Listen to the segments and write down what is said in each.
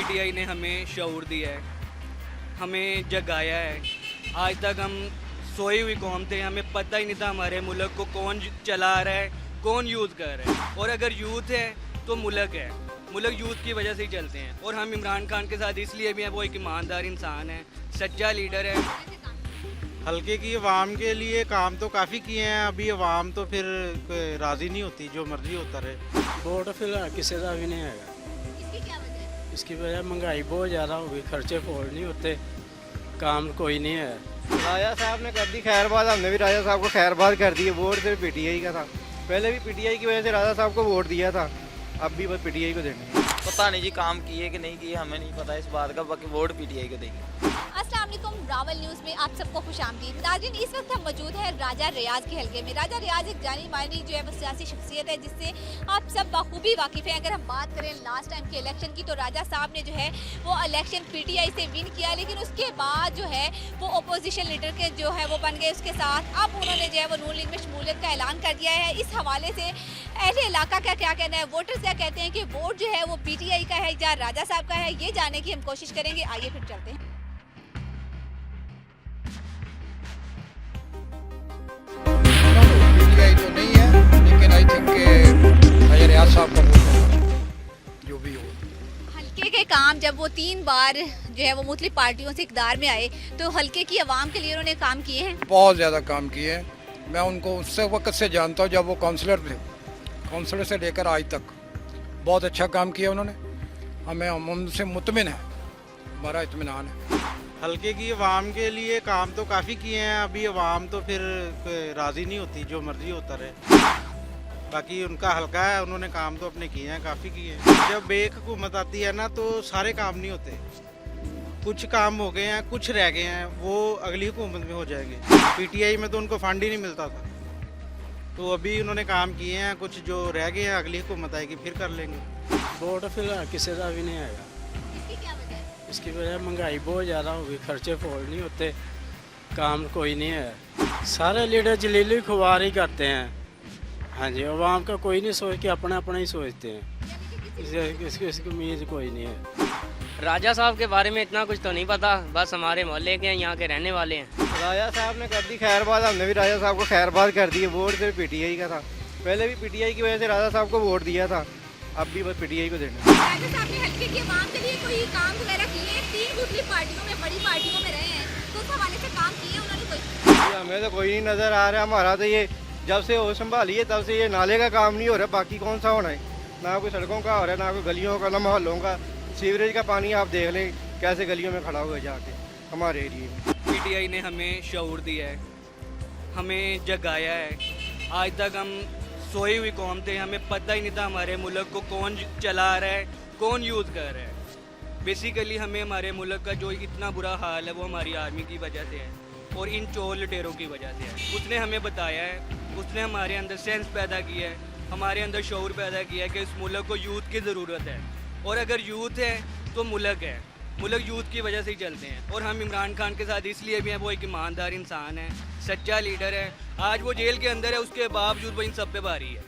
PTI ने हमें शऊर दिया है, हमें जगाया है। आज तक हम सोई हुई कौम थे, हमें पता ही नहीं था हमारे मुल्क को कौन चला रहा है, कौन यूज़ कर रहा है। और अगर यूथ है तो मुल्क है, मुल्क यूथ की वजह से ही चलते हैं। और हम इमरान खान के साथ इसलिए भी हैं, वो एक ईमानदार इंसान है, सच्चा लीडर है। हल्के की आवाम के लिए काम तो काफ़ी किए हैं। अभी आवाम तो फिर राज़ी नहीं होती, जो मर्जी होता रहे। वोट फिलहाल किसी का भी नहीं है। इसकी क्या वजह है? इसकी वजह महंगाई बहुत ज़्यादा हो गई, खर्चे फोड़ नहीं होते, काम कोई नहीं है। राजा साहब ने कर दी खैरबाद, हमने भी राजा साहब को खैरबाद कर दी। वोट सिर्फ पीटीआई का था, पहले भी पीटीआई की वजह से राजा साहब को वोट दिया था, अब भी बस पीटीआई को देंगे। पता नहीं जी काम किए कि नहीं किए, हमें नहीं पता इस बात का, बाकी वोट पीटीआई को देंगे। अस्सलाम वालेकुम, रावल न्यूज़ में आप सबको खुशामदीद। नाज़रीन, इस वक्त हम मौजूद हैं राजा रियाज के हलके में। राजा रियाज एक जानी मानी जो है वो सियासी शख्सियत है, जिससे आप सब बखूबी वाकिफ़ हैं। अगर हम बात करें लास्ट टाइम के इलेक्शन की, तो राजा साहब ने जो है वो इलेक्शन पीटीआई से विन किया, लेकिन उसके बाद जो है वो अपोजिशन लीडर के जो है वो बन गए उसके साथ। अब उन्होंने जो है वो नून लीग में शमूलियत का ऐलान कर दिया है। इस हवाले से अहले इलाका का क्या कहना है, वोटर्स क्या कहते हैं कि वोट जो है वो पीटीआई का है या राजा साहब का है, ये जानने की हम कोशिश करेंगे। आइए फिर चलते हैं। पीटीआई तो नहीं है, लेकिन आई थिंक राजा रियाज साहब का वोट होगा, जो भी हो। हल्के के काम जब वो 3 बार जो है वो मुख्तलिफ पार्टियों से इक़्तिदार में आए, तो हल्के की आवाम के लिए उन्होंने काम किए हैं। बहुत ज़्यादा काम किए हैं। मैं उनको उससे वक्त से जानता हूँ जब वो काउंसलर थे, काउंसलर से लेकर आज तक बहुत अच्छा काम किया उन्होंने। हम उनसे मुतमिन हैं, हमारा इत्मीनान है। हल्के की आवाम के लिए काम तो काफ़ी किए हैं। अभी आवाम तो फिर राज़ी नहीं होती, जो मर्जी होता रहे। बाकी उनका हल्का है, उन्होंने काम तो अपने किए हैं, काफ़ी किए हैं। जब एक हुकूमत आती है ना, तो सारे काम नहीं होते। कुछ काम हो गए हैं, कुछ रह गए हैं, वो अगली हुकूमत में हो जाएंगे। पीटीआई में तो उनको फंड ही नहीं मिलता था, तो अभी उन्होंने काम किए हैं। कुछ जो रह गए हैं अगली हुकूमत आएगी फिर कर लेंगे। वोट फिलहाल किसी का भी नहीं है। इसकी क्या वजह है? इसकी वजह महंगाई बहुत ज़्यादा हो गई, खर्चे फोड़ नहीं होते, काम कोई नहीं है। सारे लीडर जलीली खुबार ही करते हैं। हाँ जी, आवाम का कोई नहीं सोच के अपना अपना ही सोचते हैं। इसकी उम्मीद कोई नहीं है। राजा साहब के बारे में इतना कुछ तो नहीं पता, बस हमारे मोहल्ले के हैं, यहाँ के रहने वाले हैं। राजा साहब ने कर दी खैरबाद, हमने भी राजा साहब को खैरबाद कर दी। वोट सिर्फ पीटीआई का था, पहले भी पीटीआई की वजह से राजा साहब को वोट दिया था, अब भी बस पीटीआई को देंगे। राजा साहब ने हल्के की आवाम के लिए कोई काम वगैरह किए हैं? 3 मुख्तलिफ पार्टियों में, बड़ी पार्टियों में रहे हैं, तो उस हवाले से काम किए उन्होंने कोई? हमें तो कोई नहीं नज़र आ रहा। हमारा तो ये जब से वो संभाली है तब से ये नाले का काम नहीं हो रहा, बाकी कौन सा होना है। ना कोई सड़कों का हो रहा है, ना कोई गलियों का, ना मोहल्लों का। सीवरेज का पानी आप देख लें कैसे गलियों में खड़ा हुआ जाके हमारे एरिए में। पीटीआई ने हमें शऊर दिया है, हमें जगाया है। आज तक हम सोई हुई कौम थे, हमें पता ही नहीं था हमारे मुल्क को कौन चला रहा है, कौन यूज़ कर रहा है। बेसिकली हमें हमारे मुल्क का जो इतना बुरा हाल है वो हमारी आर्मी की वजह से है और इन चोर लुटेरों की वजह से है। उसने हमें बताया है, उसने हमारे अंदर सेंस पैदा किया है, हमारे अंदर शऊर पैदा किया है कि इस मुल्क को यूथ की ज़रूरत है। और अगर यूथ है तो मुल्क है, मुल्क यूथ की वजह से ही चलते हैं। और हम इमरान खान के साथ इसलिए भी हैं, वो एक ईमानदार इंसान है, सच्चा लीडर है। आज वो जेल के अंदर है, उसके बावजूद वो इन सब पे भारी है।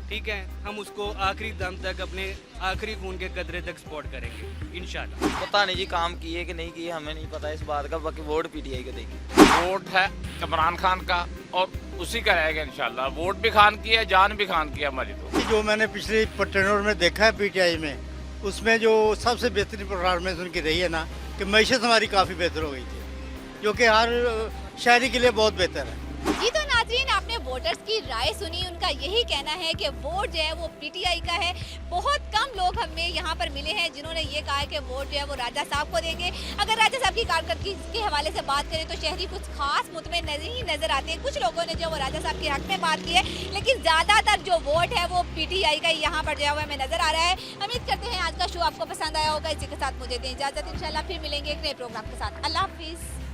ठीक है, हम उसको आखिरी दम तक, अपने आखिरी खून के कतरे तक सपोर्ट करेंगे इंशाल्लाह। पता नहीं जी काम किए कि नहीं किए, हमें नहीं पता इस बात का, बाकी वोट पीटीआई को देंगे। वोट है इमरान खान का और उसी का रहेगा इंशाल्लाह। वोट भी खान की है, जान भी खान की है हमारी। तो जो मैंने पिछले टेनोर में देखा है पीटीआई में, उसमें जो सबसे बेहतरीन परफॉर्मेंस उनकी रही है ना, कि मैशत हमारी काफ़ी बेहतर हो गई थी, जो कि हर शहरी के लिए बहुत बेहतर है। जी तो नाज़रीन, आपने वोटर्स की राय सुनी। उनका यही कहना है कि वोट जो है वो पीटीआई का है। बहुत कम लोग हमें यहाँ पर मिले हैं जिन्होंने ये कहा है कि वोट जो है वो राजा साहब को देंगे। अगर राजा साहब की कारकर्दगी के हवाले से बात करें तो शहरी कुछ खास मुतमिन नहीं नज़र आते हैं। कुछ लोगों ने जो वो राजा साहब के हक में बात की है, लेकिन ज़्यादातर जो वोट है वो पीटीआई का यहाँ पर जो है वो हमें नज़र आ रहा है। उम्मीद करते हैं आज का शो आपको पसंद आया होगा। इसी के साथ मुझे दें इजाज़त, इंशाल्लाह फिर मिलेंगे एक नए प्रोग्राम के साथ। अल्लाह हाफिज़।